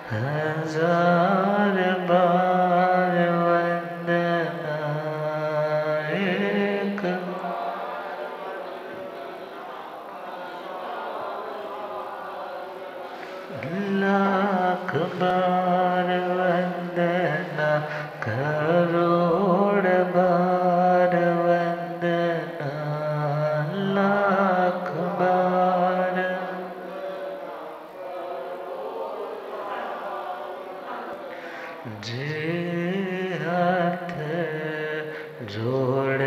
हजार बार वंदना, एक लाख बार वंदना, करोड़ बार वंदना, लाख बार। जे हाथ जोड़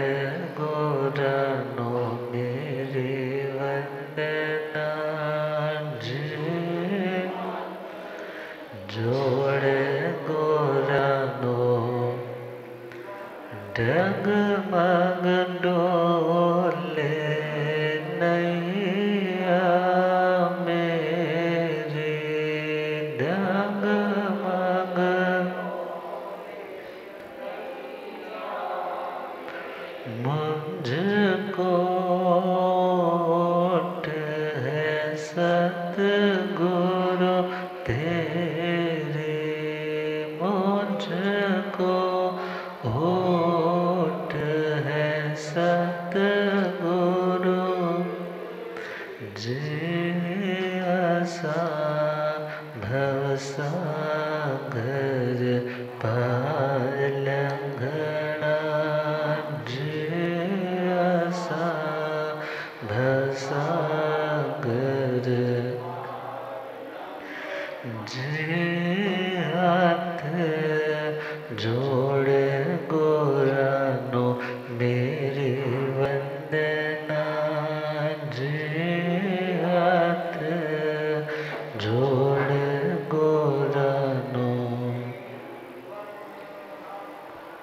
गोरानो मेरी वंदना, जे जोड़ गोरानो डगमग डोले नैया मेरी, डगमग मुझको ओट है सतगुरु तेरे, मुझको ओट है सतगुरु, जे आसा भवसागर पार लंघना, जे आसा भवसागर, जे हाथ जोड़ गोरानो मेरी वंदना, जे हाथ जोड़ गोरानो।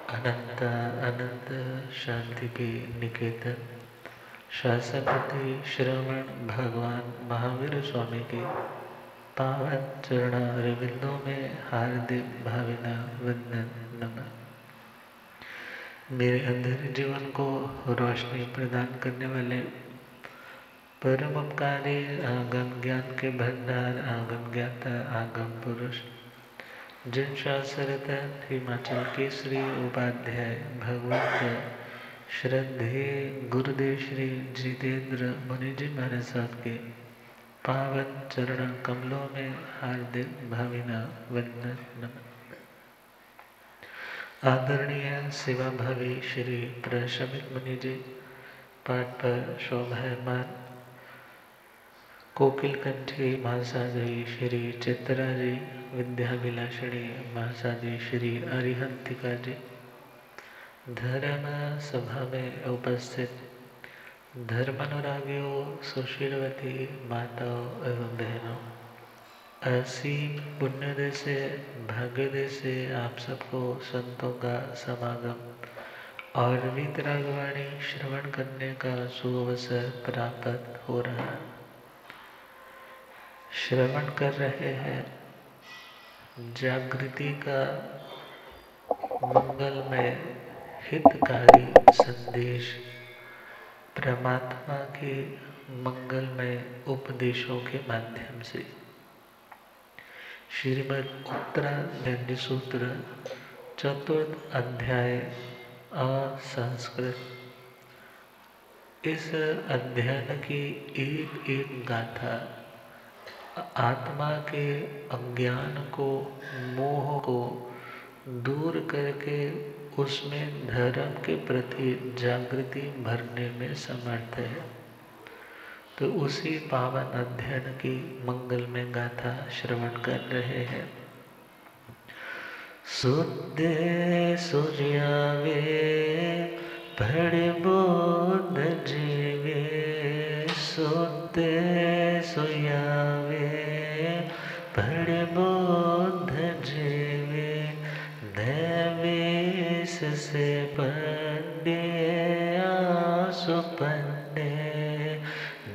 अनंत अनंत शांति के निकेतन शासनपति श्रवण भगवान महावीर स्वामी के पावन चरणारविंदों में हार्दिक भावना वंदन नमन। मेरे अंदर जीवन को रोशनी प्रदान करने वाले परम उपकारी आगम ज्ञान के भंडार, आगम ज्ञाता, आगम पुरुष, जिन शास्त्ररत्न हिमाचल केसरी उपाध्याय भगवंत श्रद्धेय गुरुदेव श्री जितेंद्र मुनि जी महाराज साहब के पावन चरण कमलों में हार्दिक भावना वंदन नमन। आदरणीय सेवा भावी श्री प्रशमित मुनि जी, पाठ पर शोभायमान कोकिल कंठी महासाजी श्री चित्रा जी, विद्याभिलाषिणी महासाजी श्री अरिहंतिका जी, धर्म सभा में उपस्थित धर्मानुरागियों, सुशीलवती माताओं एवं बहनों, असीम पुण्योदय से भाग्योदय से आप सबको संतों का समागम और वीतरागवाणी श्रवण करने का सुअवसर प्राप्त हो रहा है। श्रवण कर रहे हैं जागृति का मंगलमय हितकारी संदेश, परमात्मा के मंगलमय उपदेशों के माध्यम से। श्रीमद् उत्तराखंड सूत्र चतुर्थ अध्याय असंस्कृत। इस अध्ययन की एक एक गाथा आत्मा के अज्ञान को, मोह को दूर करके उसमें धर्म के प्रति जागृति भरने में समर्थ है। तो उसी पावन अध्ययन की मंगलमय गाथा श्रवण कर रहे हैं। सुदे सूर्यावे बड़े बोध जीवे, सुदे सुयावे बड़े बोध जीवे, नैवेश से पंडे आसु पंडे,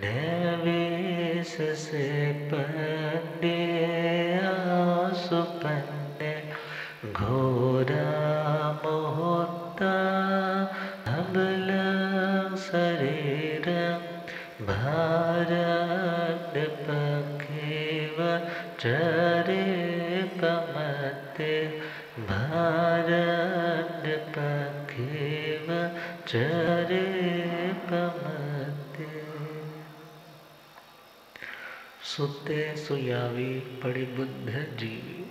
नैवेश से पंडे आसु पंडे, घोरा मोहता हबल शरीर भारत पखेव चरे पमते भारण्य पखेव चरे पमते। सुते सुयावी पड़ी बुद्ध जीवी,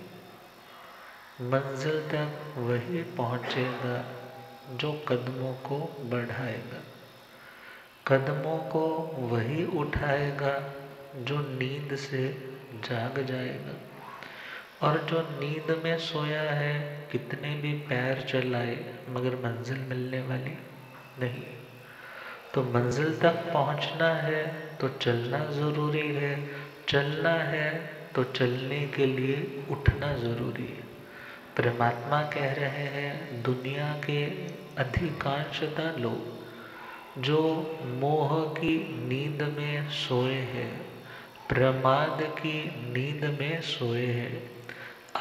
मंजिल तक वही पहुँचेगा जो कदमों को बढ़ाएगा, कदमों को वही उठाएगा जो नींद से जाग जाएगा। और जो नींद में सोया है कितने भी पैर चलाए मगर मंजिल मिलने वाली नहीं। तो मंजिल तक पहुंचना है तो चलना ज़रूरी है, चलना है तो चलने के लिए उठना ज़रूरी है। परमात्मा कह रहे हैं दुनिया के अधिकांशता लोग जो मोह की नींद में सोए हैं, प्रमाद की नींद में सोए हैं,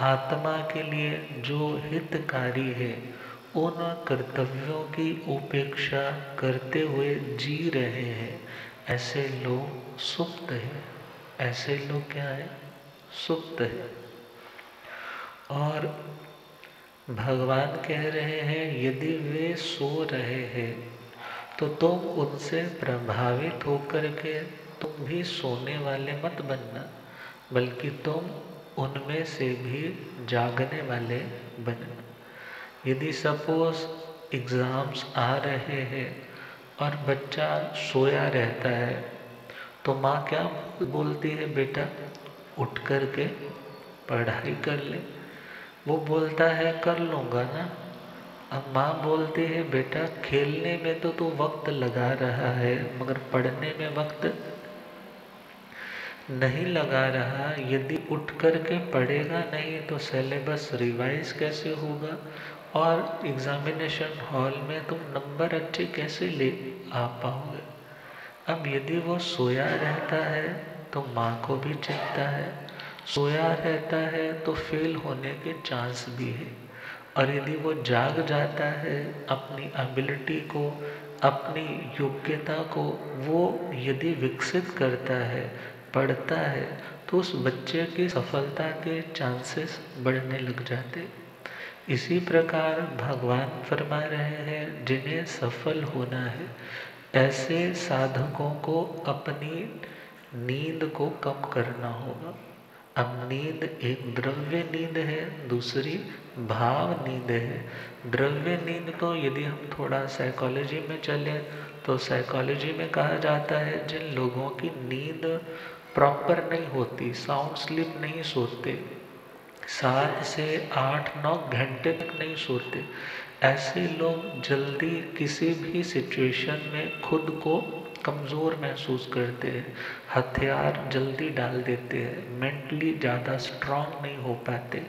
आत्मा के लिए जो हितकारी है उन कर्तव्यों की उपेक्षा करते हुए जी रहे हैं, ऐसे लोग सुप्त हैं। ऐसे लोग क्या है? सुप्त है। और भगवान कह रहे हैं यदि वे सो रहे हैं तो तुम उनसे प्रभावित होकर के तुम भी सोने वाले मत बनना, बल्कि तुम उनमें से भी जागने वाले बनना। यदि सपोज एग्ज़ाम्स आ रहे हैं और बच्चा सोया रहता है तो माँ क्या बोलती है, बेटा उठ कर के पढ़ाई कर ले। वो बोलता है कर लूँगा ना। अब माँ बोलती है बेटा खेलने में तो तू वक्त लगा रहा है मगर पढ़ने में वक्त नहीं लगा रहा। यदि उठ कर के पढ़ेगा नहीं तो सिलेबस रिवाइज कैसे होगा और एग्जामिनेशन हॉल में तुम नंबर अच्छे कैसे ले आ पाओगे। अब यदि वो सोया रहता है तो माँ को भी चिंता है, सोया रहता है तो फेल होने के चांस भी है। और यदि वो जाग जाता है अपनी एबिलिटी को, अपनी योग्यता को वो यदि विकसित करता है, पढ़ता है, तो उस बच्चे की सफलता के चांसेस बढ़ने लग जाते। इसी प्रकार भगवान फरमा रहे हैं जिन्हें सफल होना है ऐसे साधकों को अपनी नींद को कम करना होगा। अब नींद एक द्रव्य नींद है, दूसरी भाव नींद है। द्रव्य नींद तो यदि हम थोड़ा साइकोलॉजी में चलें तो साइकोलॉजी में कहा जाता है जिन लोगों की नींद प्रॉपर नहीं होती, साउंड स्लीप नहीं सोते, 7 से 8-9 घंटे तक नहीं सोते, ऐसे लोग जल्दी किसी भी सिचुएशन में खुद को कमज़ोर महसूस करते हैं, हथियार जल्दी डाल देते हैं, मेंटली ज़्यादा स्ट्रांग नहीं हो पाते।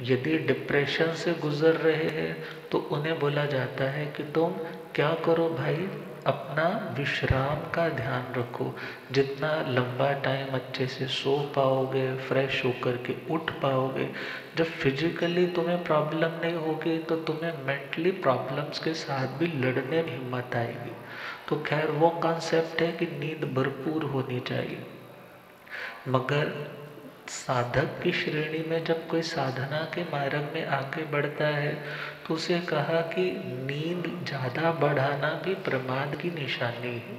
यदि डिप्रेशन से गुज़र रहे हैं तो उन्हें बोला जाता है कि तुम क्या करो भाई, अपना विश्राम का ध्यान रखो। जितना लंबा टाइम अच्छे से सो पाओगे, फ्रेश होकर के उठ पाओगे, जब फिजिकली तुम्हें प्रॉब्लम नहीं होगी तो तुम्हें मेंटली प्रॉब्लम्स के साथ भी लड़ने में हिम्मत आएगी। तो खैर वो कॉन्सेप्ट है कि नींद भरपूर होनी चाहिए। मगर साधक की श्रेणी में जब कोई साधना के मार्ग में आगे बढ़ता है तो उसे कहा कि नींद ज़्यादा बढ़ाना भी प्रमाद की निशानी है।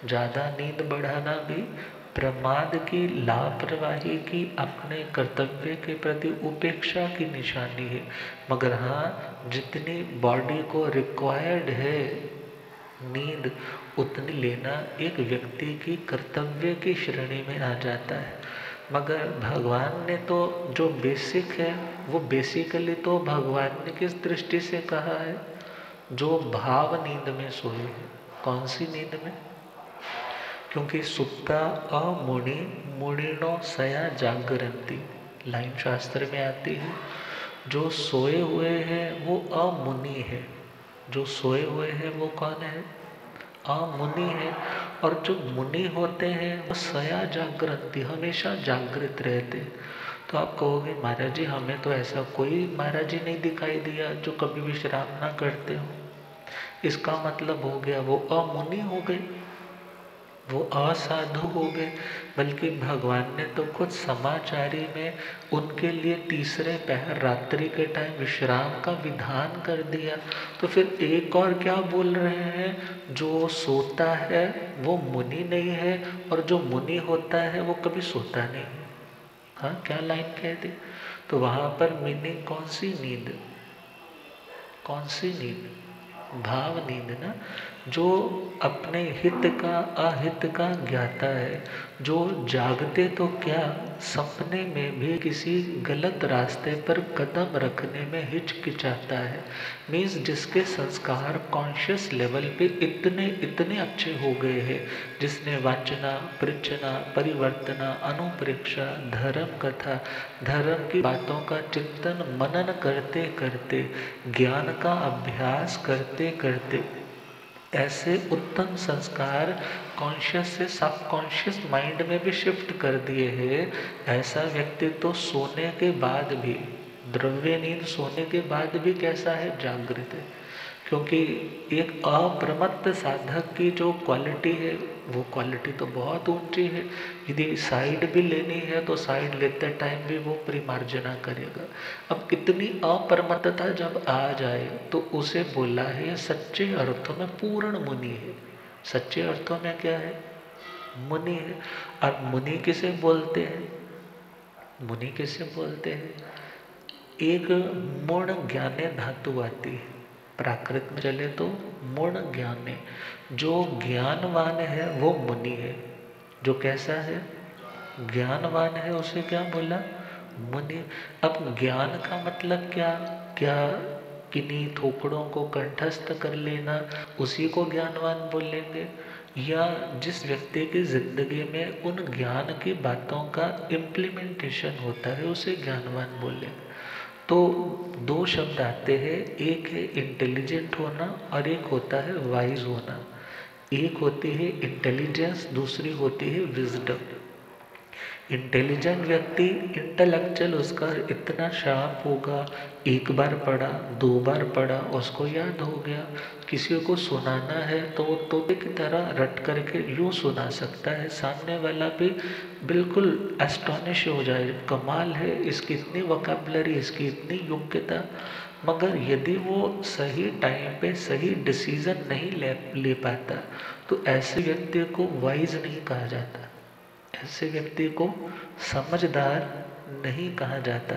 ज़्यादा नींद बढ़ाना भी प्रमाद की, लापरवाही की, अपने कर्तव्य के प्रति उपेक्षा की निशानी है। मगर हाँ, जितनी बॉडी को रिक्वायर्ड है नींद उतनी लेना एक व्यक्ति की कर्तव्य की श्रेणी में आ जाता है। मगर भगवान ने तो जो बेसिक है वो बेसिकली तो भगवान ने किस दृष्टि से कहा है, जो भाव नींद में सोए है। कौन सी नींद में? क्योंकि सुप्ता अमुनि मुनिनो सया जागरंती, लाइन शास्त्र में आती है। जो सोए हुए हैं वो अमुनि है, जो सोए हुए हैं वो कौन है? अमुनि है। और जो मुनि होते हैं वो सया जागृति, हमेशा जागृत रहते। तो आप कहोगे महाराज जी हमें तो ऐसा कोई महाराज जी नहीं दिखाई दिया जो कभी विश्राम ना करते हो। इसका मतलब हो गया वो अमुनि हो गए। वो असाधु हो गए, बल्कि भगवान ने तो खुद समाचारी में उनके लिए तीसरे पहर रात्रि के टाइम विश्राम का विधान कर दिया। तो फिर एक और क्या बोल रहे हैं, जो सोता है वो मुनि नहीं है, और जो मुनि होता है वो कभी सोता नहीं है। हाँ, क्या लाइन कह दी। तो वहां पर मीनिंग कौन सी नींद, कौन सी नींद, भाव नींद ना। जो अपने हित का अहित का ज्ञाता है, जो जागते तो क्या सपने में भी किसी गलत रास्ते पर कदम रखने में हिचकिचाता है। मीन्स जिसके संस्कार कॉन्शियस लेवल पे इतने इतने अच्छे हो गए हैं, जिसने वाचना प्रचना परिवर्तना अनुप्रेक्षा धर्म कथा धर्म की बातों का चिंतन मनन करते करते ज्ञान का अभ्यास करते करते ऐसे उत्तम संस्कार कॉन्शियस से सबकॉन्शियस माइंड में भी शिफ्ट कर दिए हैं। ऐसा व्यक्ति तो सोने के बाद भी, द्रव्य नींद सोने के बाद भी कैसा है, जागृत है। क्योंकि एक अप्रमत्त साधक की जो क्वालिटी है, वो क्वालिटी तो बहुत ऊंची है। यदि साइड भी लेनी है तो साइड लेते टाइम भी वो परिमार्जना करेगा। अब इतनी अप्रमत्तता जब आ जाए तो उसे बोला है सच्चे अर्थों में पूर्ण मुनि है। सच्चे अर्थों में क्या है, मुनि है। और मुनि किसे बोलते हैं, मुनि किसे बोलते हैं, एक मूर्ण ज्ञाने धातु आती है, प्राकृत में चले तो मूर्ण ज्ञाने। जो ज्ञानवान है वो मुनि है। जो कैसा है, ज्ञानवान है, उसे क्या बोला, मुनि। अब ज्ञान का मतलब क्या, क्या किन्हीं थोपड़ों को कंठस्थ कर लेना, उसी को ज्ञानवान बोलेंगे, या जिस व्यक्ति की जिंदगी में उन ज्ञान की बातों का इम्प्लीमेंटेशन होता है उसे ज्ञानवान बोलेंगे। तो दो शब्द आते हैं, एक है इंटेलिजेंट होना और एक होता है वाइज होना। एक होती है इंटेलिजेंस, दूसरी होती है विजडम। इंटेलिजेंट व्यक्ति, इंटेलेक्चुअल उसका इतना शार्प होगा, एक बार पढ़ा दो बार पढ़ा उसको याद हो गया। किसी को सुनाना है तो वो तोते की तरह रट करके यूँ सुना सकता है, सामने वाला भी बिल्कुल एस्टॉनिश हो जाए, कमाल है इसकी इतनी वोकैबुलरी, इसकी इतनी योग्यता। मगर यदि वो सही टाइम पे सही डिसीजन नहीं ले पाता तो ऐसे व्यक्ति को वाइज नहीं कहा जाता, ऐसे व्यक्ति को समझदार नहीं कहा जाता,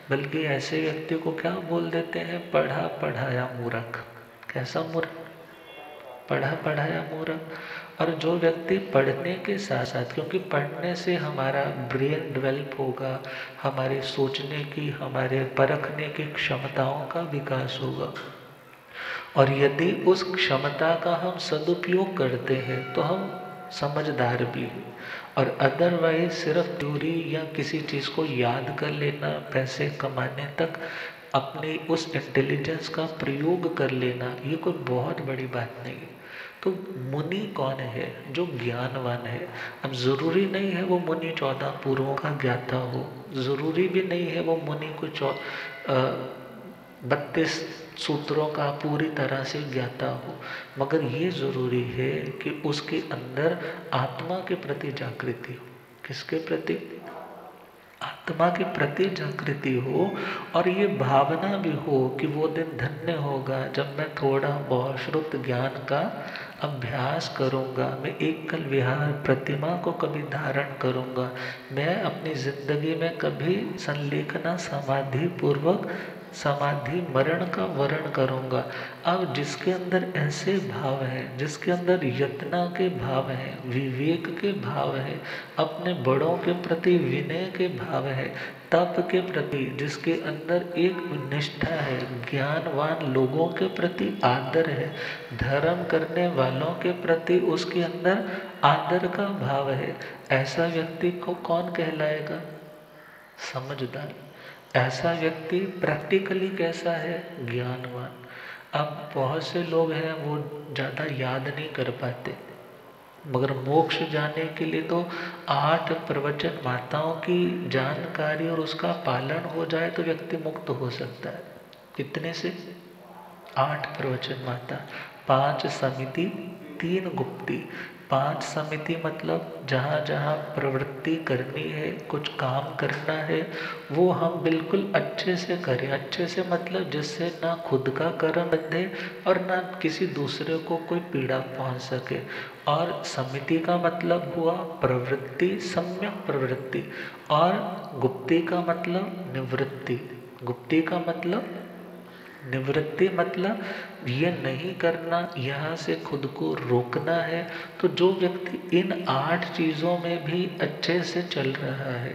बल्कि ऐसे व्यक्ति को क्या बोल देते हैं, पढ़ा पढ़ाया मूर्ख। कैसा मूर्ख, पढ़ा पढ़ाया मूर्ख। और जो व्यक्ति पढ़ने के साथ साथ, क्योंकि पढ़ने से हमारा ब्रेन डेवलप होगा, हमारे सोचने की, हमारे परखने की क्षमताओं का विकास होगा, और यदि उस क्षमता का हम सदुपयोग करते हैं तो हम समझदार भी हैं। और अदरवाइज सिर्फ थ्योरी या किसी चीज़ को याद कर लेना, पैसे कमाने तक अपनी उस इंटेलिजेंस का प्रयोग कर लेना, ये कोई बहुत बड़ी बात नहीं है। तो मुनि कौन है, जो ज्ञानवान है। अब जरूरी नहीं है वो मुनि 14 पूर्वों का ज्ञाता हो, जरूरी भी नहीं है वो मुनि को 32 सूत्रों का पूरी तरह से ज्ञाता हो, मगर ये जरूरी है कि उसके अंदर आत्मा के प्रति जागृति हो। किसके प्रति, आत्मा के प्रति जागृति हो, और ये भावना भी हो कि वो दिन धन्य होगा जब मैं थोड़ा बहुत श्रुत ज्ञान का अभ्यास करूँगा, मैं एकल विहार प्रतिमा को कभी धारण करूँगा, मैं अपनी जिंदगी में कभी संलेखना समाधि पूर्वक समाधि मरण का वर्ण करूँगा। अब जिसके अंदर ऐसे भाव हैं, जिसके अंदर यत्ना के भाव हैं, विवेक के भाव हैं, अपने बड़ों के प्रति विनय के भाव है, तप के प्रति जिसके अंदर एक निष्ठा है, ज्ञानवान लोगों के प्रति आदर है, धर्म करने वालों के प्रति उसके अंदर आदर का भाव है, ऐसा व्यक्ति को कौन कहलाएगा, समझदार। ऐसा व्यक्ति प्रैक्टिकली कैसा है, ज्ञानवान। अब बहुत से लोग हैं वो ज़्यादा याद नहीं कर पाते, मगर मोक्ष जाने के लिए तो 8 प्रवचन माताओं की जानकारी और उसका पालन हो जाए तो व्यक्ति मुक्त हो सकता है। कितने से, 8 प्रवचन माता, 5 समिति, 3 गुप्ती, 5 समिति मतलब जहाँ जहाँ प्रवृत्ति करनी है, कुछ काम करना है, वो हम बिल्कुल अच्छे से करें। अच्छे से मतलब जिससे ना खुद का कर्म बंधे और ना किसी दूसरे को कोई पीड़ा पहुँच सके। और समिति का मतलब हुआ प्रवृत्ति, सम्यक प्रवृत्ति। और गुप्ति का मतलब निवृत्ति। गुप्ति का मतलब निवृत्ति मतलब ये नहीं करना, यहाँ से खुद को रोकना है। तो जो व्यक्ति इन 8 चीज़ों में भी अच्छे से चल रहा है,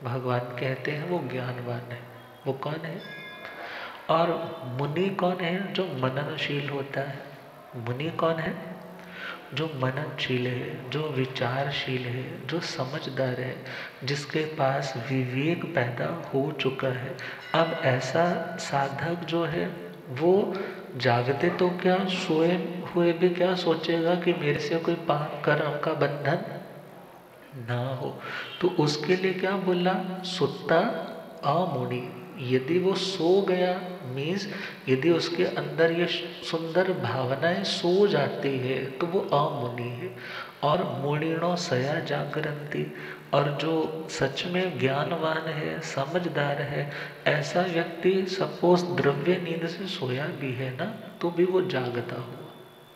भगवान कहते हैं वो ज्ञानवान है। वो कौन है? और मुनि कौन है? जो मननशील होता है। मुनि कौन है? जो मननशील है, जो विचारशील है, जो समझदार है, जिसके पास विवेक पैदा हो चुका है। अब ऐसा साधक जो है वो जागते तो क्या, सोए हुए भी क्या सोचेगा कि मेरे से कोई पाप कर्म का बंधन ना हो। तो उसके लिए क्या बोला? सुत्ता अमुनि। यदि वो सो गया मीन्स यदि उसके अंदर ये सुंदर भावनाएं सो जाती है तो वो अमुनि है। और मुनिनो सया जागरंती। और जो सच में ज्ञानवान है, समझदार है, ऐसा व्यक्ति सपोज द्रव्य नींद से सोया भी है ना, तो भी वो जागता हुआ,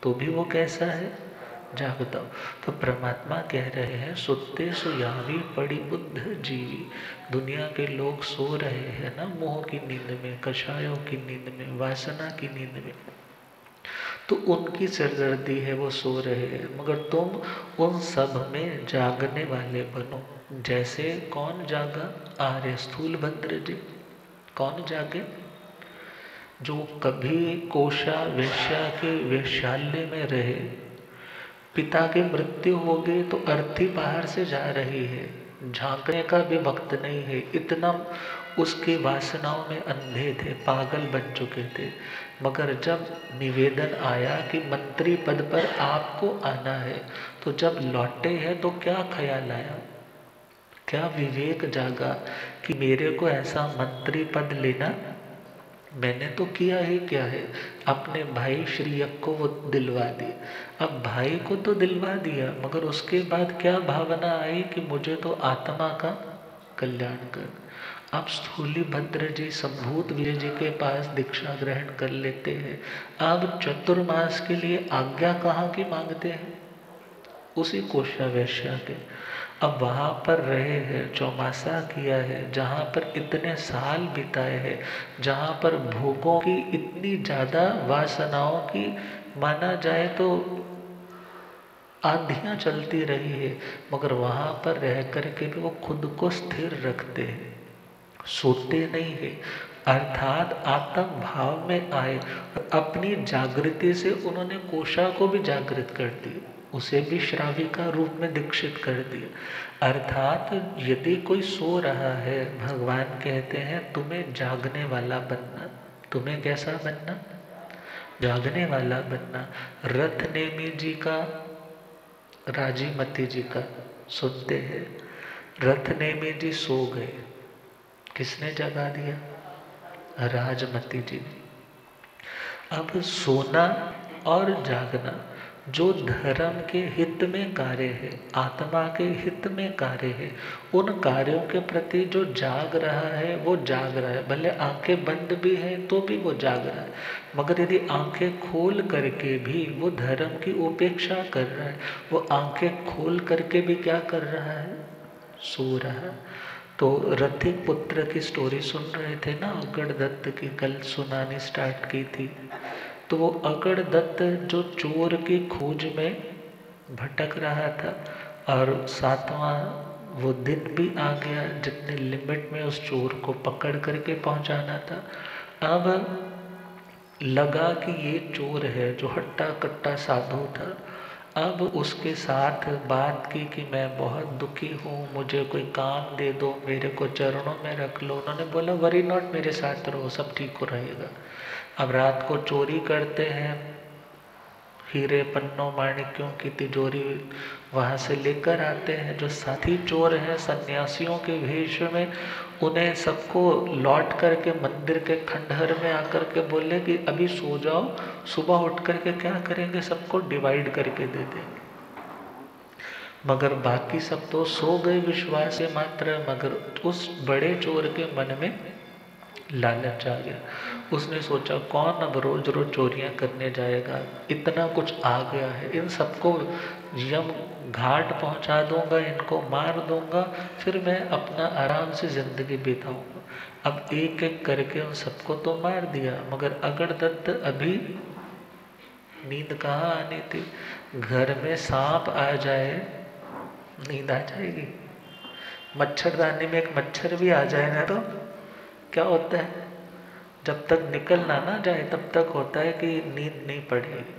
तो भी वो कैसा है? जागता हो। तो परमात्मा कह रहे हैं सुत्ते सुयावी पड़ी बुद्ध जीवी। दुनिया के लोग सो रहे हैं ना, मोह की नींद में, कषायों की नींद में, वासना की नींद में, तो उनकी सिरदर्दी है, वो सो रहे हैं। मगर तुम उन सब में जागने वाले बनो। जैसे कौन जागा? आर्य स्थूलभद्र जी। कौन जागे? जो कभी कोशा वेश्या के वेश्यालय में रहे, पिता की मृत्यु हो गई तो अर्थी बाहर से जा रही है, झांकने का भी वक्त नहीं है, इतना उसकी वासनाओं में अंधे थे, पागल बन चुके थे। मगर जब निवेदन आया कि मंत्री पद पर आपको आना है, तो जब लौटे हैं तो क्या ख्याल आया, क्या विवेक जागा कि मेरे को ऐसा मंत्री पद लेना, मैंने तो किया ही क्या है, अपने भाई श्रीयक को वो दिलवा दी। अब भाई को तो दिलवा दिया, मगर उसके बाद क्या भावना आई कि मुझे तो आत्मा का कल्याण कर। अब स्थूली भद्र जी संभूत विजय जी के पास दीक्षा ग्रहण कर लेते हैं। अब चतुर्मास के लिए आज्ञा कहाँ की मांगते हैं? उसी कोशा वैश्या के। अब वहाँ पर रहे हैं, चौमासा किया है, जहाँ पर इतने साल बिताए हैं, जहाँ पर भोगों की इतनी ज़्यादा वासनाओं की माना जाए तो आंधियाँ चलती रही है, मगर वहाँ पर रह कर के भी वो खुद को स्थिर रखते हैं, सोते नहीं है। अर्थात आत्म भाव में आए और अपनी जागृति से उन्होंने कोशा को भी जागृत कर दिया, उसे भी श्राविका रूप में दीक्षित कर दिया। अर्थात यदि कोई सो रहा है, भगवान कहते हैं तुम्हें जागने वाला बनना। तुम्हें कैसा बनना? जागने वाला बनना। रथ नेमी जी का, राजीमती जी का सुनते हैं। रथ नेमी जी सो गए, किसने जगा दिया? राजमती जी ने। अब सोना और जागना जो धर्म के हित में कार्य है, आत्मा के हित में कार्य है, उन कार्यों के प्रति जो जाग रहा है वो जाग रहा है। भले आंखें बंद भी हैं तो भी वो जाग रहा है। मगर यदि आंखें खोल करके भी वो धर्म की उपेक्षा कर रहा है, वो आंखें खोल करके भी क्या कर रहा है? सो रहा है। तो रथिक पुत्र की स्टोरी सुन रहे थे ना, अगड़ दत्त की, कल सुनानी स्टार्ट की थी। तो वो अगड़ दत्त जो चोर की खोज में भटक रहा था, और 7वां वो दिन भी आ गया जितने लिमिट में उस चोर को पकड़ करके पहुंचाना था। अब लगा कि ये चोर है जो हट्टा कट्टा साधु था। अब उसके साथ बात की कि मैं बहुत दुखी हूँ, मुझे कोई काम दे दो, मेरे को चरणों में रख लो। उन्होंने बोला वरी नॉट, मेरे साथ रहो, सब ठीक हो रहेगा। अब रात को चोरी करते हैं, हीरे पन्नों माणिक्यों की तिजोरी वहाँ से लेकर आते हैं। जो साथी चोर हैं सन्यासियों के वेश में, उन्हें सबको लौट करके मंदिर के खंडहर में आकर के बोले कि अभी सो जाओ, सुबह उठ करके क्या करेंगे, सबको डिवाइड करके दे देंगे। मगर बाकी सब तो सो गए विश्वास से मात्र। मगर उस बड़े चोर के मन में लालच आ गया। उसने सोचा कौन अब रोज रोज चोरियां करने जाएगा, इतना कुछ आ गया है, इन सबको यम घाट पहुंचा दूंगा, इनको मार दूंगा, फिर मैं अपना आराम से जिंदगी बिताऊंगा। अब एक एक करके उन सबको तो मार दिया, मगर अगरदत्त अभी नींद कहाँ आनी थी। घर में सांप आ जाए नींद आ जाएगी। मच्छरदानी में एक मच्छर भी आ जाए ना तो क्या होता है, जब तक निकल ना जाए तब तक होता है कि नींद नहीं पड़ेगी।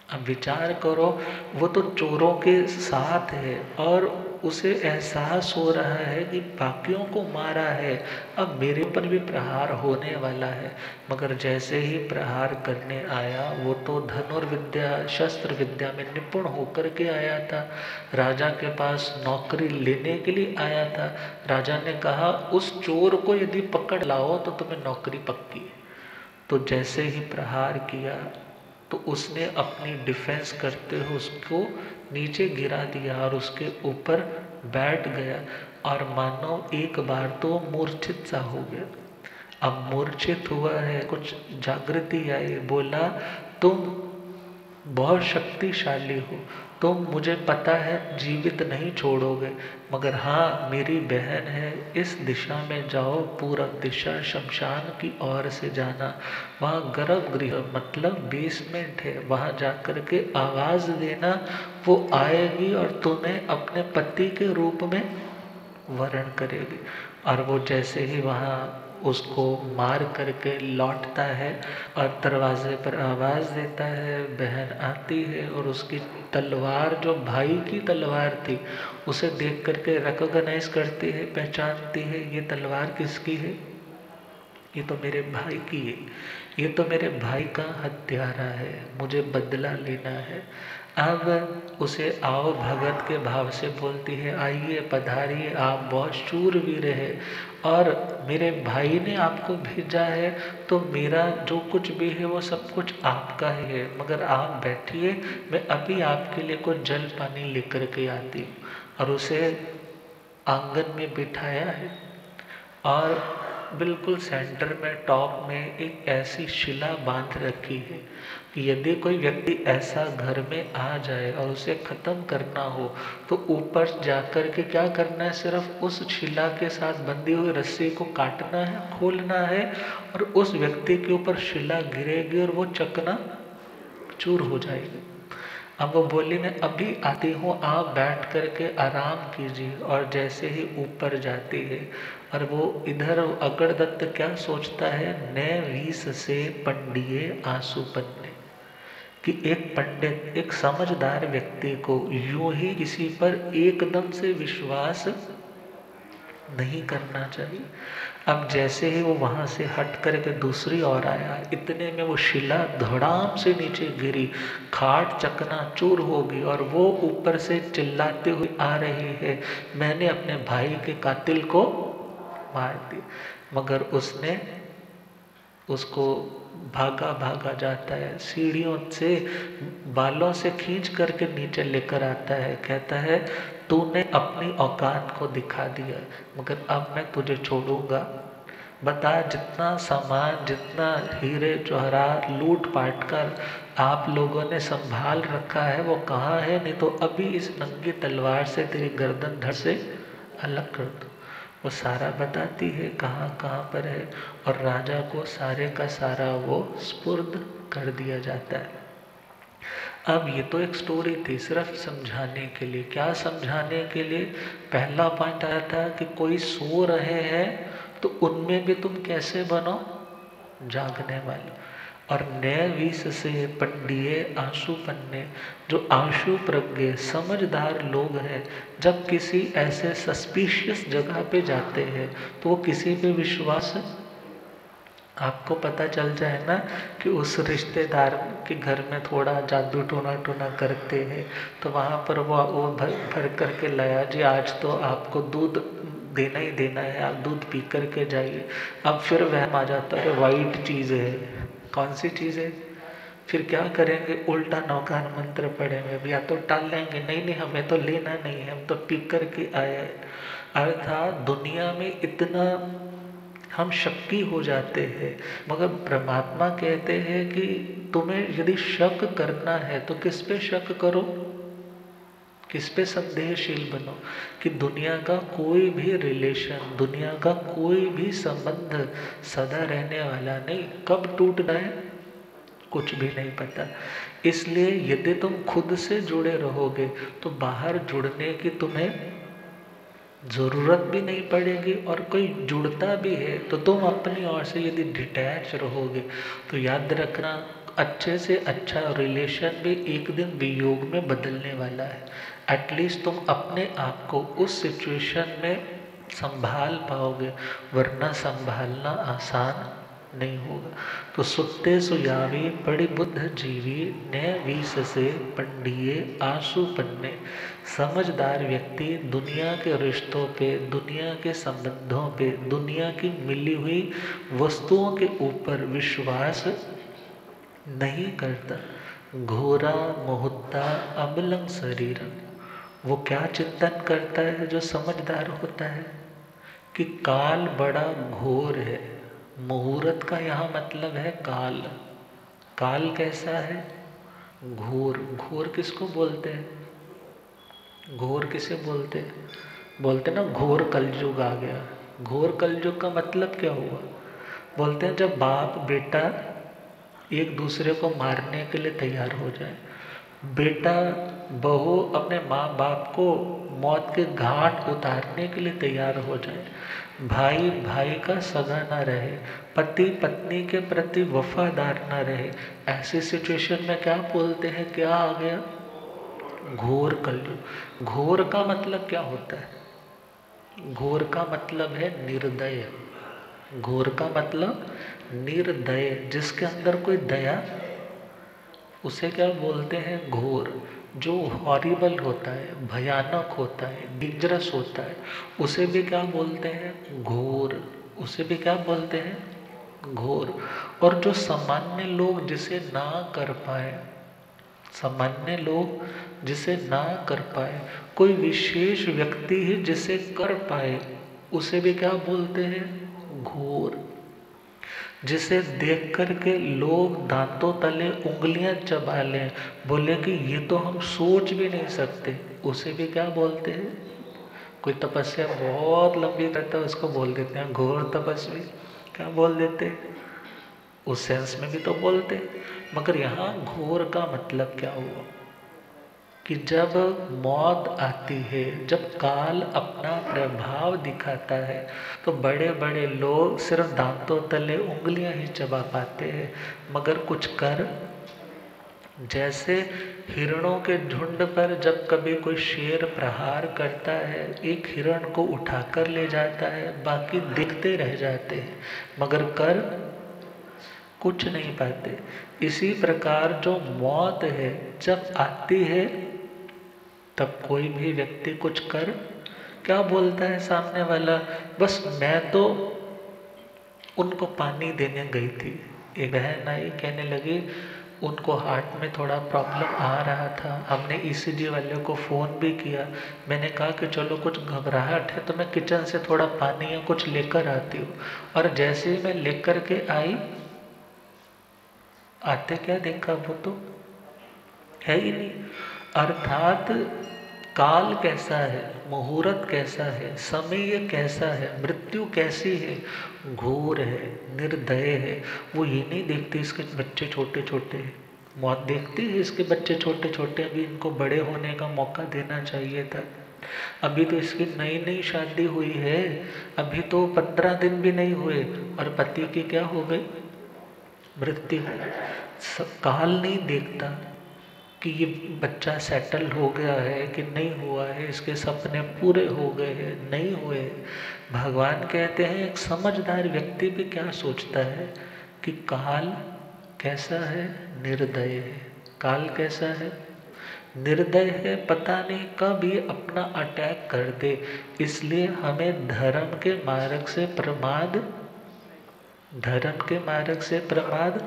अब विचार करो, वो तो चोरों के साथ है और उसे एहसास हो रहा है कि बाकियों को मारा है, अब मेरे पर भी प्रहार होने वाला है। मगर जैसे ही प्रहार करने आया, वो तो धनुर्विद्या शस्त्र विद्या में निपुण होकर के आया था। राजा के पास नौकरी लेने के लिए आया था। राजा ने कहा उस चोर को यदि पकड़ लाओ तो तुम्हें नौकरी पक्की है। तो जैसे ही प्रहार किया तो उसने अपनी डिफेंस करते हुए उसको नीचे गिरा दिया और उसके ऊपर बैठ गया, और मानो एक बार तो मूर्छित सा हो गया। अब मूर्छित हुआ है, कुछ जागृति आई, बोला तुम बहुत शक्तिशाली हो, तुम मुझे पता है जीवित नहीं छोड़ोगे, मगर हाँ मेरी बहन है, इस दिशा में जाओ, पूरब दिशा शमशान की ओर से जाना, वहाँ गर्भगृह मतलब बेसमेंट है, वहाँ जाकर के आवाज़ देना, वो आएगी और तुम्हें अपने पति के रूप में वर्ण करेगी। और वो जैसे ही वहाँ उसको मार करके लौटता है और दरवाजे पर आवाज़ देता है, बहन आती है और उसकी तलवार जो भाई की तलवार थी उसे देख करके रिकॉग्नाइज करती है, पहचानती है, ये तलवार किसकी है, ये तो मेरे भाई की है, ये तो मेरे भाई का हत्यारा है, मुझे बदला लेना है। अब उसे आओ भगत के भाव से बोलती है, आइए पधारिए, आप बहुत शूरवीर है और मेरे भाई ने आपको भेजा है, तो मेरा जो कुछ भी है वो सब कुछ आपका ही है, मगर आप बैठिए, मैं अभी आपके लिए कुछ जल पानी लेकर के आती हूँ। और उसे आंगन में बिठाया है और बिल्कुल सेंटर में टॉप में एक ऐसी शिला बांध रखी है कि यदि कोई व्यक्ति ऐसा घर में आ जाए और उसे ख़त्म करना हो तो ऊपर जाकर के क्या करना है, सिर्फ उस शिला के साथ बंधी हुई रस्सी को काटना है, खोलना है, और उस व्यक्ति के ऊपर शिला गिरेगी और वो चकना चूर हो जाएगी। अब वो बोली मैं अभी आती हूँ, आप बैठ करके आराम कीजिए। और जैसे ही ऊपर जाती है और वो इधर अगरदत्त क्या सोचता है, नए वीस से पंडिये आंसू पन्ने, कि एक पंडित एक समझदार व्यक्ति को यूं ही किसी पर एकदम से विश्वास नहीं करना चाहिए। अब जैसे ही वो वहाँ से हट करके दूसरी ओर आया, इतने में वो शिला धड़ाम से नीचे गिरी, खाट चकनाचूर होगी और वो ऊपर से चिल्लाते हुए आ रही है, मैंने अपने भाई के कातिल को मार दी। मगर उसने उसको भागा भागा जाता है, सीढ़ियों से बालों से खींच करके नीचे लेकर आता है, कहता है तूने अपनी औकात को दिखा दिया, मगर अब मैं तुझे छोड़ूंगा। बता जितना सामान, जितना हीरे जवाहरात लूट पाट कर आप लोगों ने संभाल रखा है वो कहाँ है, नहीं तो अभी इस नंगी तलवार से तेरी गर्दन धड़ से अलग कर दूँ। वो सारा बताती है कहाँ कहाँ पर है, और राजा को सारे का सारा वो स्पुर्द कर दिया जाता है। अब ये तो एक स्टोरी थी सिर्फ समझाने के लिए। क्या समझाने के लिए? पहला पॉइंट आया था कि कोई सो रहे हैं तो उनमें भी तुम कैसे बनो, जागने वाले। और नए वीस से पंडिये आंसू पन्ने, जो आंसू प्रज्ञ समझदार लोग हैं, जब किसी ऐसे सस्पिशियस जगह पे जाते हैं तो वो किसी पे विश्वास, आपको पता चल जाए ना कि उस रिश्तेदार के घर में थोड़ा जादू टोना टोना करते हैं, तो वहाँ पर वो भर भर करके लाया जी आज तो आपको दूध देना ही देना है, आप दूध पी करके जाइए। अब फिर वह आ जाता है वाइट चीज़ है, कौन सी चीज़ है, फिर क्या करेंगे, उल्टा नौकार मंत्र पढ़ेंगे, या तो टाल लेंगे, नहीं नहीं हमें तो लेना नहीं है, हम तो पी कर के आए। अर्थात दुनिया में इतना हम शक्की हो जाते हैं, मगर परमात्मा कहते हैं कि तुम्हें यदि शक करना है तो किस पे शक करो, किस पे संदेहशील बनो, कि दुनिया का कोई भी रिलेशन, दुनिया का कोई भी संबंध सदा रहने वाला नहीं, कब टूट जाए कुछ भी नहीं पता। इसलिए यदि तुम खुद से जुड़े रहोगे तो बाहर जुड़ने की तुम्हें ज़रूरत भी नहीं पड़ेगी, और कोई जुड़ता भी है तो तुम अपनी ओर से यदि डिटैच रहोगे तो याद रखना अच्छे से अच्छा रिलेशन भी एक दिन वियोग में बदलने वाला है। एटलीस्ट तुम अपने आप को उस सिचुएशन में संभाल पाओगे, वरना संभालना आसान नहीं होगा। तो सुत्ते सुयावी पड़ी बुद्ध जीवी ने वीस से पंडिये आंसू पन्ने। समझदार व्यक्ति दुनिया के रिश्तों पे, दुनिया के संबंधों पे, दुनिया की मिली हुई वस्तुओं के ऊपर विश्वास नहीं करता। घोरा मुहुत्ता अबलंग शरीरम। वो क्या चिंतन करता है जो समझदार होता है, कि काल बड़ा घोर है। मुहूर्त का यहाँ मतलब है काल। काल कैसा है, घोर। घोर किसको बोलते हैं, घोर किसे बोलते हैं, बोलते ना घोर कलयुग आ गया। घोर कलयुग का मतलब क्या हुआ, बोलते हैं जब बाप बेटा एक दूसरे को मारने के लिए तैयार हो जाए, बेटा बहू अपने माँ बाप को मौत के घाट उतारने के लिए तैयार हो जाए, भाई भाई का सगा ना रहे, पति पत्नी के प्रति वफादार ना रहे, ऐसी सिचुएशन में क्या बोलते हैं, क्या आ गया, घोर कलयुग। घोर का मतलब क्या होता है, घोर का मतलब है निर्दय। घोर का मतलब निर्दय, जिसके अंदर कोई दया, उसे क्या बोलते हैं, घोर। जो हॉरिबल होता है, भयानक होता है, डेंजरस होता है, उसे भी क्या बोलते हैं, घोर। उसे भी क्या बोलते हैं, घोर। और जो सामान्य लोग जिसे ना कर पाए, सामान्य लोग जिसे ना कर पाए, कोई विशेष व्यक्ति ही जिसे कर पाए, उसे भी क्या बोलते हैं, घोर। जिसे देख कर के लोग दांतों तले उंगलियां चबा लें, बोले कि ये तो हम सोच भी नहीं सकते, उसे भी क्या बोलते हैं, कोई तपस्या बहुत लंबी करता है उसको बोल देते हैं घोर तपस्वी, क्या बोल देते हैं, उस सेंस में भी तो बोलते हैं। मगर यहाँ घोर का मतलब क्या हुआ, कि जब मौत आती है, जब काल अपना प्रभाव दिखाता है, तो बड़े बड़े लोग सिर्फ दांतों तले उंगलियां ही चबा पाते हैं, मगर कुछ कर, जैसे हिरणों के झुंड पर जब कभी कोई शेर प्रहार करता है, एक हिरण को उठाकर ले जाता है, बाकी दिखते रह जाते हैं, मगर कर कुछ नहीं पाते। इसी प्रकार जो मौत है जब आती है, तब कोई भी व्यक्ति कुछ कर, क्या बोलता है सामने वाला, बस मैं तो उनको पानी देने गई थी। एक बहन आई, कहने लगी उनको हार्ट में थोड़ा प्रॉब्लम आ रहा था, हमने ईसीजी वाले को फ़ोन भी किया, मैंने कहा कि चलो कुछ घबराहट है तो मैं किचन से थोड़ा पानी या कुछ लेकर आती हूँ, और जैसे ही मैं लेकर के आई, आते क्या देखा, वो तो है ही नहीं। अर्थात काल कैसा है, मुहूर्त कैसा है, समय कैसा है, मृत्यु कैसी है, घोर है, निर्दय है। वो ये नहीं देखते इसके बच्चे छोटे छोटे हैं, मौत देखती है इसके बच्चे छोटे छोटे, अभी इनको बड़े होने का मौका देना चाहिए था, अभी तो इसकी नई नई शादी हुई है, अभी तो 15 दिन भी नहीं हुए और पति की क्या हो गई, मृत्यु। काल नहीं देखता कि ये बच्चा सेटल हो गया है कि नहीं हुआ है, इसके सपने पूरे हो गए हैं नहीं हुए। भगवान कहते हैं एक समझदार व्यक्ति भी क्या सोचता है कि काल कैसा है, निर्दय है। काल कैसा है, निर्दय है, पता नहीं कब ये अपना अटैक कर दे। इसलिए हमें धर्म के मार्ग से प्रमाद धर्म के मार्ग से प्रमाद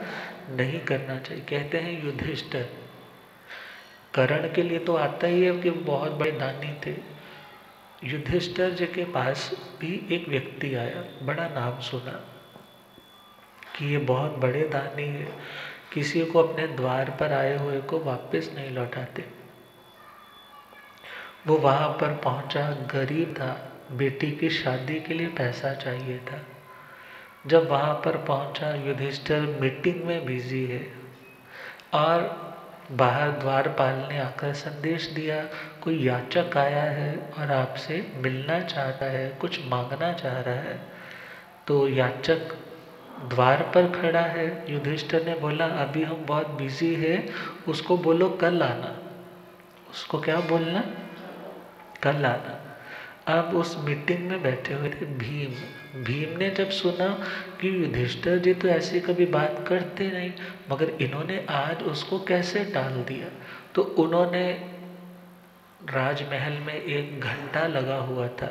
नहीं करना चाहिए। कहते हैं युधिष्ठिर, कर्ण के लिए तो आता ही है कि बहुत बड़े दानी थे। युधिष्ठिर जी के पास भी एक व्यक्ति आया, बड़ा नाम सुना कि ये बहुत बड़े दानी है, किसी को अपने द्वार पर आए हुए को वापस नहीं लौटाते। वो वहां पर पहुंचा, गरीब था, बेटी की शादी के लिए पैसा चाहिए था। जब वहां पर पहुंचा, युधिष्ठिर मीटिंग में बिजी है और बाहर द्वारपाल ने आकर संदेश दिया, कोई याचक आया है और आपसे मिलना चाहता है, कुछ मांगना चाह रहा है। तो याचक द्वार पर खड़ा है। युधिष्ठिर ने बोला, अभी हम बहुत बिजी है, उसको बोलो कल आना। उसको क्या बोलना? कल आना। अब उस मीटिंग में बैठे हुए थे भीम। भीम ने जब सुना कि युधिष्ठिर जी तो ऐसी कभी बात करते नहीं, मगर इन्होंने आज उसको कैसे टाल दिया, तो उन्होंने राजमहल में एक घंटा लगा हुआ था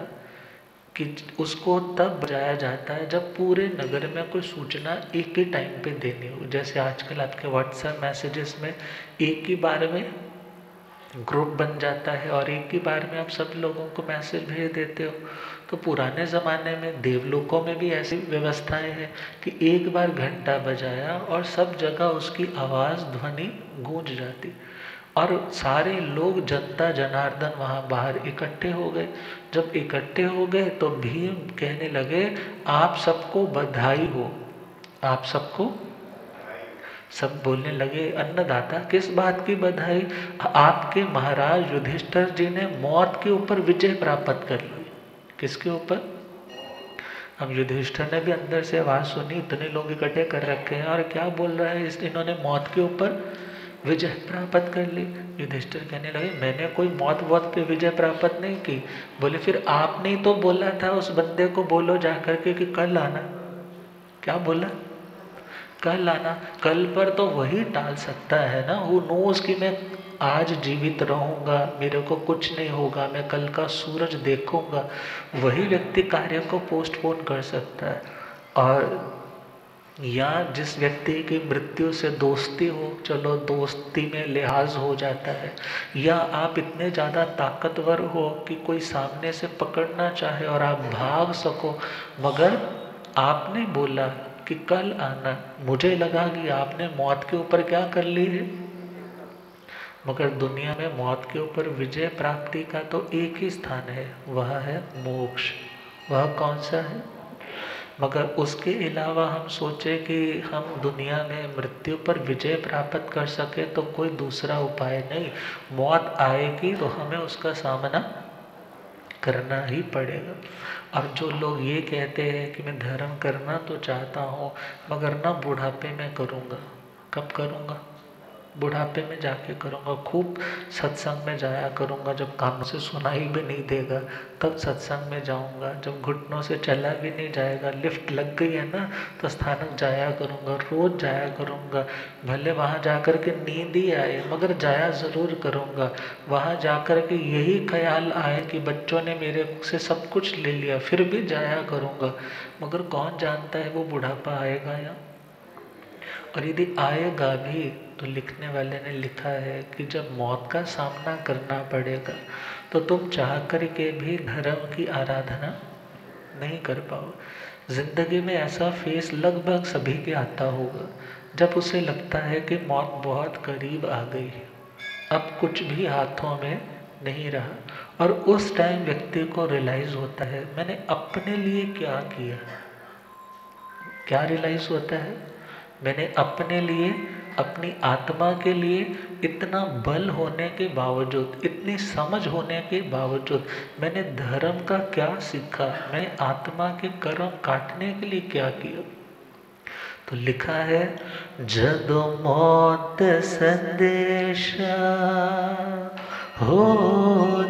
कि उसको तब बजाया जाता है जब पूरे नगर में कोई सूचना एक ही टाइम पे देनी हो। जैसे आजकल आपके व्हाट्सएप मैसेजेस में एक ही बार में ग्रुप बन जाता है और एक ही बार में आप सब लोगों को मैसेज भेज देते हो। तो पुराने ज़माने में देवलोकों में भी ऐसी व्यवस्थाएं हैं कि एक बार घंटा बजाया और सब जगह उसकी आवाज़ ध्वनि गूंज जाती और सारे लोग, जनता जनार्दन वहाँ बाहर इकट्ठे हो गए। जब इकट्ठे हो गए तो भीम कहने लगे, आप सबको बधाई हो, आप सबको। सब बोलने लगे, अन्नदाता किस बात की बधाई? आपके महाराज युधिष्ठिर जी ने मौत के ऊपर विजय प्राप्त कर ली। किसके ऊपर? अब युधिष्ठिर ने भी अंदर से आवाज सुनी, इतने लोग इकट्ठे कर रखे हैं और क्या बोल रहा है, इन्होंने मौत के ऊपर विजय प्राप्त कर ली। युधिष्ठिर कहने लगे, मैंने कोई मौत वौत पे विजय प्राप्त नहीं की। बोले, फिर आपने तो बोला था उस बंदे को बोलो जाकर के कि कल आना। क्या बोला? कल आना। कल पर तो वही टाल सकता है ना, वो नोज कि मैं आज जीवित रहूंगा, मेरे को कुछ नहीं होगा, मैं कल का सूरज देखूंगा। वही व्यक्ति कार्य को पोस्टपोन कर सकता है। और या जिस व्यक्ति की मृत्यु से दोस्ती हो, चलो दोस्ती में लिहाज हो जाता है। या आप इतने ज़्यादा ताकतवर हो कि कोई सामने से पकड़ना चाहे और आप भाग सको, मगर आपने बोला कि कल आना, मुझे लगा कि आपने मौत के ऊपर क्या कर ली है। मगर दुनिया में मौत के ऊपर विजय प्राप्ति का तो एक ही स्थान है, वह है मोक्ष। वह कौन सा है? मगर उसके अलावा हम सोचे कि हम दुनिया में मृत्यु पर विजय प्राप्त कर सके तो कोई दूसरा उपाय नहीं। मौत आएगी तो हमें उसका सामना करना ही पड़ेगा। और जो लोग ये कहते हैं कि मैं धर्म करना तो चाहता हूँ मगर ना बुढ़ापे में करूँगा। कब करूँगा? बुढ़ापे में जाके करूँगा। खूब सत्संग में जाया करूँगा, जब कानों से सुनाई भी नहीं देगा तब सत्संग में जाऊँगा। जब घुटनों से चला भी नहीं जाएगा, लिफ्ट लग गई है ना, तो स्थानक जाया करूँगा, रोज जाया करूँगा। भले वहाँ जाकर के नींद ही आए मगर जाया ज़रूर करूँगा। वहाँ जाकर के यही ख्याल आए कि बच्चों ने मेरे से सब कुछ ले लिया, फिर भी जाया करूँगा। मगर कौन जानता है वो बुढ़ापा आएगा या, और यदि आएगा भी तो लिखने वाले ने लिखा है कि जब मौत का सामना करना पड़ेगा तो तुम चाह कर के भी धर्म की आराधना नहीं कर पाओ। जिंदगी में ऐसा फेस लगभग सभी के आता होगा जब उसे लगता है कि मौत बहुत करीब आ गई है, अब कुछ भी हाथों में नहीं रहा। और उस टाइम व्यक्ति को रियलाइज होता है मैंने अपने लिए क्या किया। क्या रियलाइज होता है? मैंने अपने लिए, अपनी आत्मा के लिए इतना बल होने के बावजूद, इतनी समझ होने के बावजूद मैंने धर्म का क्या सीखा, मैंने आत्मा के कर्म काटने के लिए क्या किया। तो लिखा है, जदो मौत संदेशा हो,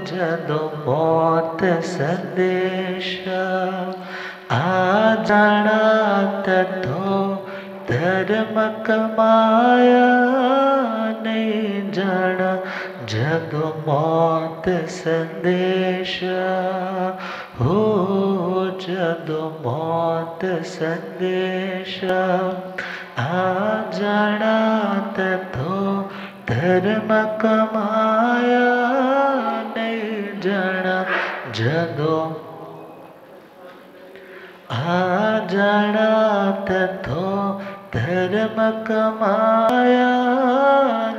जदो मौत संदेशा आ जाना तथो धर्म कमाया नहीं जाना। जदो मौत संदेशा हो, जदों मौत संदेश आ जाना तथो धर्म कमाया नहीं जाना जदों आ जाना तथो धर्म कमाया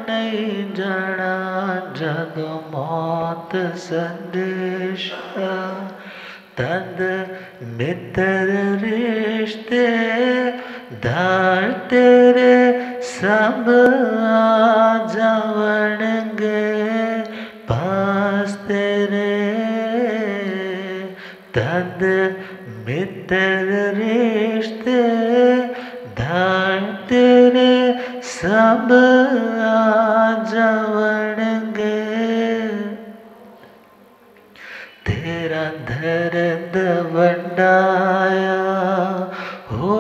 नहीं जाना जदों मौत संदेश तद मित्र रिश्ते दार तेरे सब आ जावणगे पास तेरे तद मित्र रिश्ते दार तेरे सब आ जावणगे तेरा दर्द वंडाया हो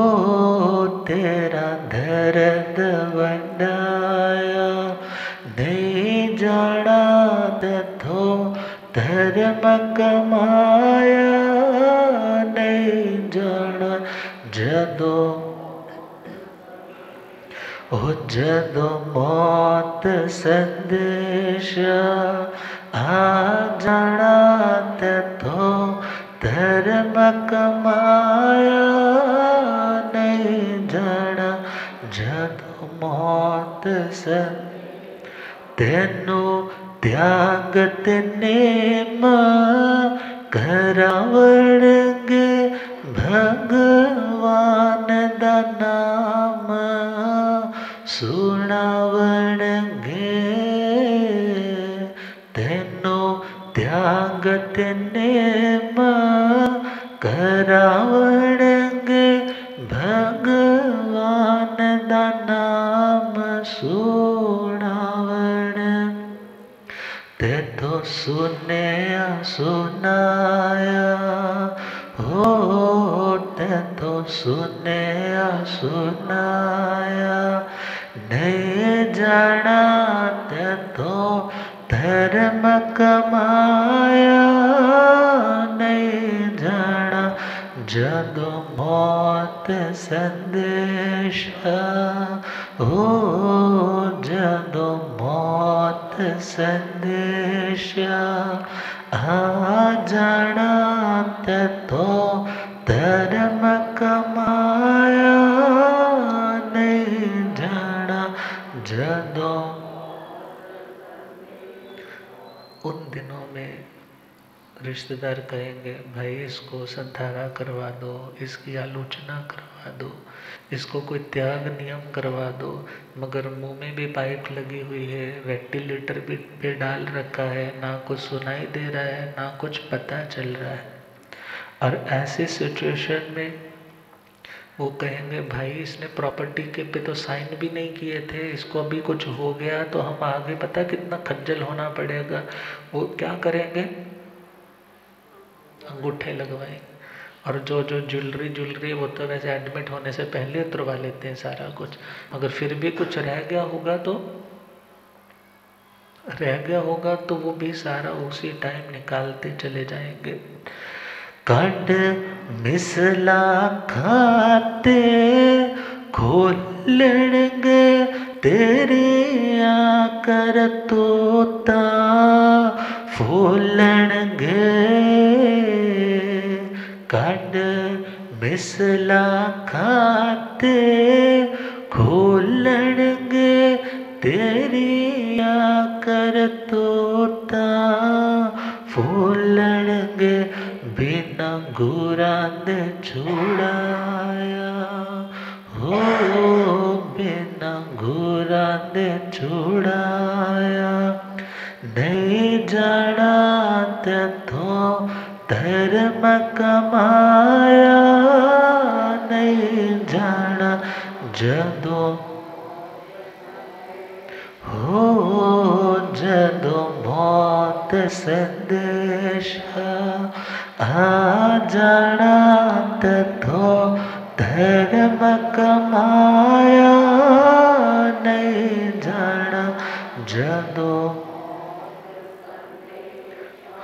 तेरा दर्द वंडाया नहीं जाना तथो धर्म कमाया नहीं जाना जदों ओ जदों मौत संदेश आ जाना तथो धर्म कमाया नहीं जाना जदों मौत तेनू त्याग ते नेम करावणगे भगवान दा नाम सुनावणगे तेनू त्याग ते नेम करावणगे भगवान दा नाम सुनावण तेथों सुनया सुनाया हो तेथों सुनया सुनाया नहीं जाना तेथों धर्म कमाया नहीं जाना जदों मौत संदेश हो जदों मौत संदेश आ जाना तथो धर्म कमाया नहीं जाना जदों उन दिनों में रिश्तेदार कहेंगे भाई इसको संधारा करवा दो, इसकी आलोचना करवा दो, इसको कोई त्याग नियम करवा दो, मगर मुंह में भी पाइप लगी हुई है, वेंटिलेटर भी पे डाल रखा है, ना कुछ सुनाई दे रहा है ना कुछ पता चल रहा है। और ऐसी सिचुएशन में वो कहेंगे भाई इसने प्रॉपर्टी के पे तो साइन भी नहीं किए थे, इसको अभी कुछ हो गया तो हम आगे पता कितना खज्जल होना पड़ेगा। वो क्या करेंगे, अंगूठे लगवाएंगे। और जो जो ज्वेलरी वो तो वैसे एडमिट होने से पहले उतरवा लेते हैं सारा कुछ, मगर फिर भी कुछ रह गया होगा तो वो भी सारा उसी टाइम निकालते चले जाएंगे। काट मिसला खाते खोलणगे तेरे आकर तोता फूलणगे। काट मिसला खाते खोलणगे तेरी आकर तोता फूलणगे। बिना गुरांद छुड़ाया हो बिना गुरांद छुड़ाया। नहीं जाना तथों धर्म कमाया। नहीं जाना जदों हो जदों मौत संदेश आ जाना तथों धर्म कमाया। नहीं जाना जदों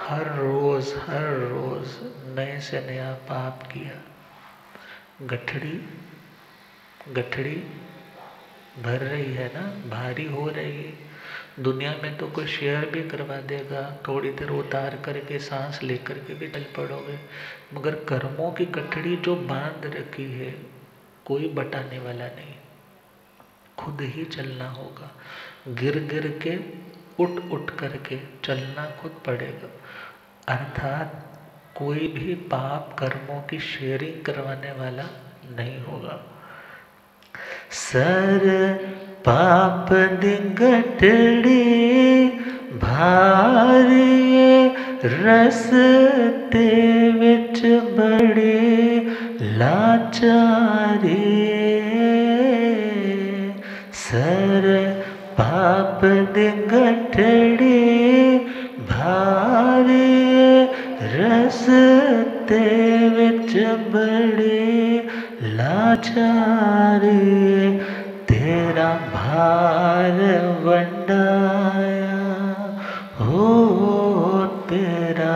हर रोज नए नए से नया पाप किया, गठड़ी भर रही है ना, भारी हो रही है। दुनिया में तो कोई शेयर भी करवा देगा, थोड़ी देर उतार करके सांस लेकर के भी चल पड़ोगे, मगर कर्मों की गठड़ी जो बांध रखी है कोई बटाने वाला नहीं, खुद ही चलना होगा। गिर गिर के उठ उठ करके चलना खुद पड़ेगा। अर्थात कोई भी पाप कर्मों की शेयरिंग करवाने वाला नहीं होगा। सर पाप दी गठड़ी भारी रस्ते विच बड़े लाचारी। सर पाप दी गठड़ी भारी रस्ते विच बड़े लाचारी। तेरा भार वंडाया हो तेरा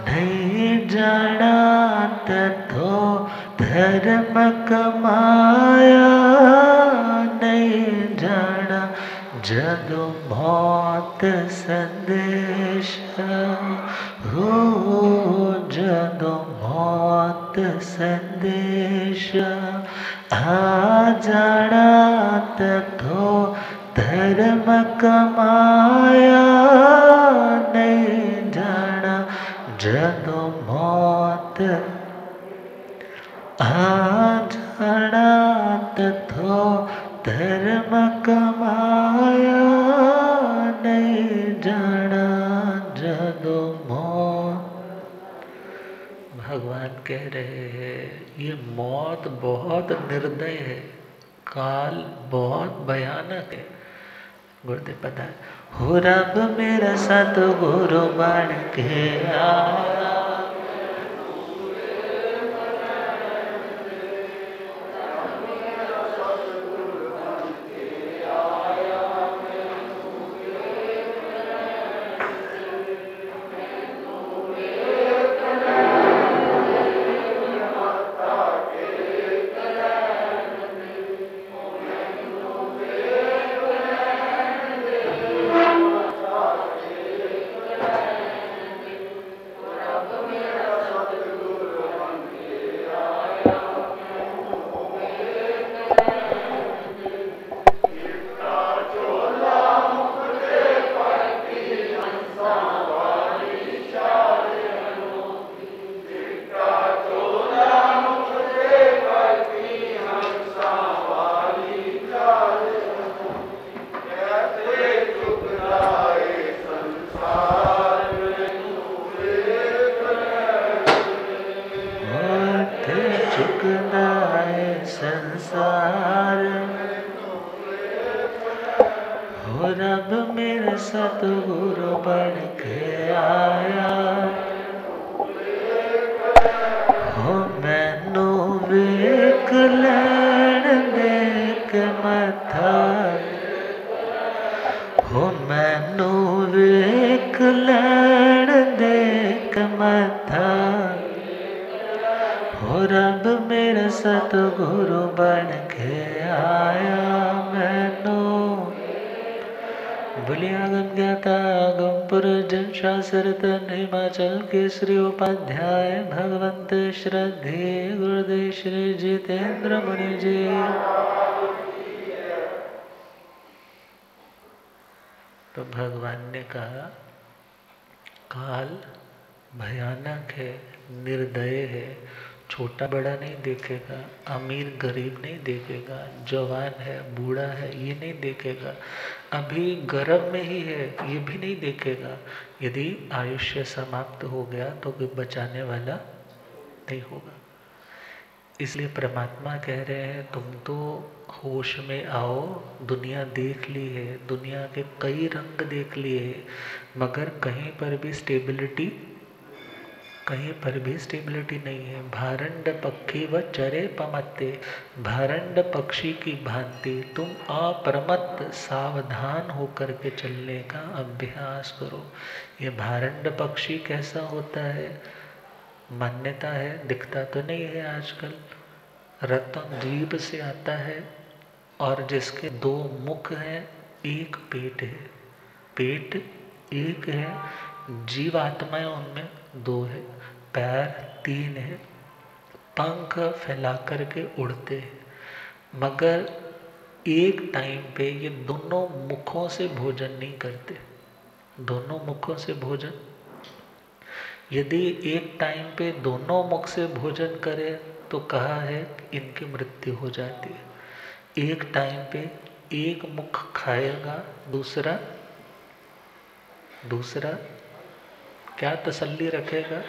नहीं जाना तथो धर्म कमाया। नहीं जाना जदों मौत संदेश हो, जदों मौत संदेश आ जाना तथो धर्म कमाया। नहीं जाना जदों मौत आ जाना तथो धर्म कमाया। नहीं जाना जदों मौत। भगवान कह रहे हैं ये मौत बहुत निर्दय है, काल बहुत भयानक है। गुरुदेव पता है हो रब मेरा सतगुरु बन के आया। संसार हो रब मेरा सतगुरु बन के आया। हो मैनू वेख लैण देख मथा। हो मैनू वेख लैण देख मथा। हो रब मेरा सतगुरु बन के आया। मैनू बोलिया गम ज्ञाता गम पुरजन शास्त्र हिमाचल केसरी उपाध्याय भगवंत श्रद्धे गुरुदेव श्री जितेंद्र मुनि जी। तो भगवान ने कहा काल भयानक है, निर्दय है, छोटा बड़ा नहीं देखेगा, अमीर गरीब नहीं देखेगा, जवान है बूढ़ा है ये नहीं देखेगा, अभी गर्भ में ही है ये भी नहीं देखेगा। यदि आयुष्य समाप्त हो गया तो कोई बचाने वाला नहीं होगा। इसलिए परमात्मा कह रहे हैं तुम तो होश में आओ, दुनिया देख ली है, दुनिया के कई रंग देख लिए, मगर कहीं पर भी स्टेबिलिटी कहीं पर भी स्टेबिलिटी नहीं है। भारंड पक्षी व चरे पमत्ते, भारंड पक्षी की भांति तुम अप्रमत्त सावधान होकर के चलने का अभ्यास करो। ये भारंड पक्षी कैसा होता है? मान्यता है, दिखता तो नहीं है आजकल, रत्न द्वीप से आता है और जिसके 2 मुख हैं, 1 पेट है। पेट 1 है, जीवात्माएं उनमें 2 है, पैर 3 है, पंख फैला करके उड़ते हैं। मगर एक टाइम पे ये दोनों मुखों से भोजन नहीं करते। दोनों मुखों से भोजन, यदि एक टाइम पे दोनों मुख से भोजन करे तो कहा है इनकी मृत्यु हो जाती है। एक टाइम पे एक मुख खाएगा, दूसरा क्या तसल्ली रखेगा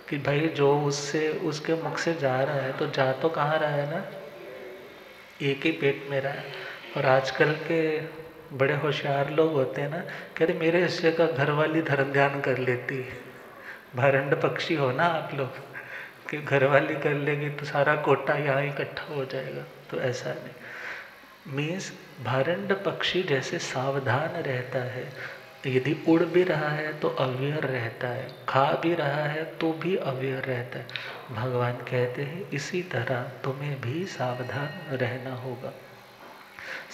कि भाई जो उससे उसके मुख से जा रहा है तो जा तो कहाँ रहा है ना, एक ही पेट में रहा है। और आजकल के बड़े होशियार लोग होते हैं ना, कहते मेरे हिस्से का घरवाली धर्म ध्यान कर लेती है। भारंड पक्षी हो ना आप लोग, कि घरवाली कर लेगी तो सारा कोटा यहाँ इकट्ठा हो जाएगा, तो ऐसा नहीं। मीन्स भारंड पक्षी जैसे सावधान रहता है, यदि उड़ भी रहा है तो अवेयर रहता है, खा भी रहा है तो भी अवेयर रहता है। भगवान कहते हैं इसी तरह तुम्हें भी सावधान रहना होगा।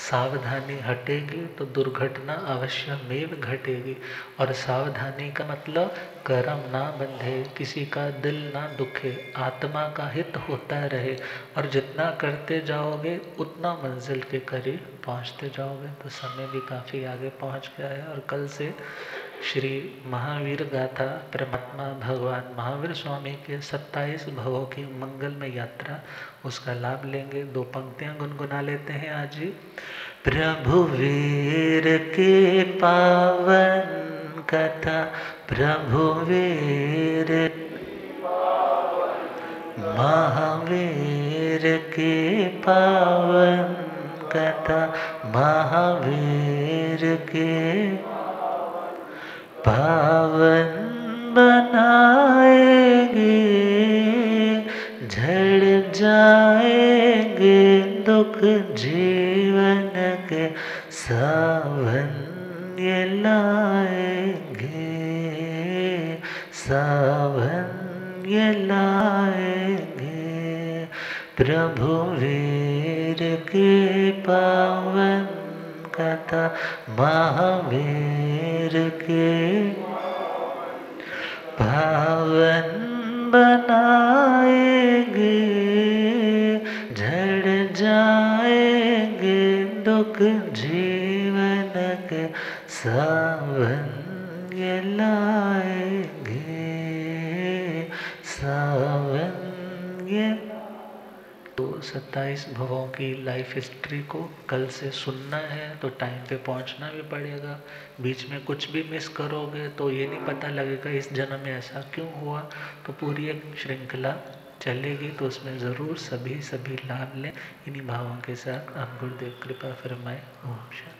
सावधानी हटेगी तो दुर्घटना अवश्यमेव घटेगी। और सावधानी का मतलब कर्म ना बंधे, किसी का दिल ना दुखे, आत्मा का हित होता रहे, और जितना करते जाओगे उतना मंजिल के करीब पहुंचते जाओगे। तो समय भी काफ़ी आगे पहुंच गया है और कल से श्री महावीर गाथा परमात्मा भगवान महावीर स्वामी के 27 भवों की मंगलमय यात्रा, उसका लाभ लेंगे। 2 पंक्तियां गुनगुना लेते हैं आज ही। प्रभु वीर के पावन कथा, प्रभु वीर महावीर के पावन कथा, महावीर के पावन बनाएंगे, झड़ जाएंगे दुख जीवन के, सावन ये लाएंगे, सावन ये लाएंगे। प्रभु वीर के पावन कथा, महावीर के पावन बनाएंगे, झड़ जाएंगे दुख जीवन के, सावन ये लाएंगे, सावन ये। तो 27 भवों की लाइफ हिस्ट्री को कल से सुनना है तो टाइम पे पहुंचना भी पड़ेगा। बीच में कुछ भी मिस करोगे तो ये नहीं पता लगेगा इस जन्म में ऐसा क्यों हुआ। तो पूरी एक श्रृंखला चलेगी, तो उसमें ज़रूर सभी लाभ लें। इन्हीं भावों के साथ आप गुरुदेव कृपा फरमाए। ओम शांति।